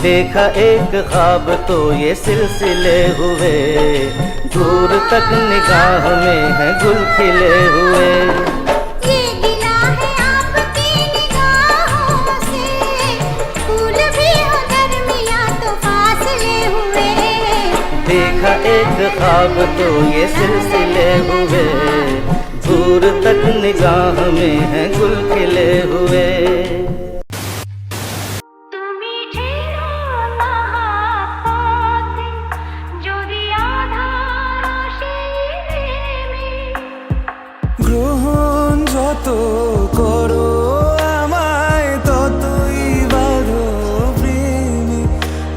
देखा एक ख्वाब तो ये सिलसिले हुए, दूर तक निगाह में है गुल खिले हुए। ये गिला है आपकी निगाहों से, फूल भी हो दरमियां तो फासले हुए। देखा एक ख्वाब तो ये सिलसिले हुए, दूर तक निगाह में है गुल खिले हुए। গ্রহণ যত করো আমায় ততই বাঁধো প্রেমে,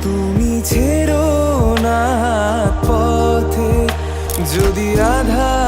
তুমি ছেড়ো না হাত পথে যদি আধা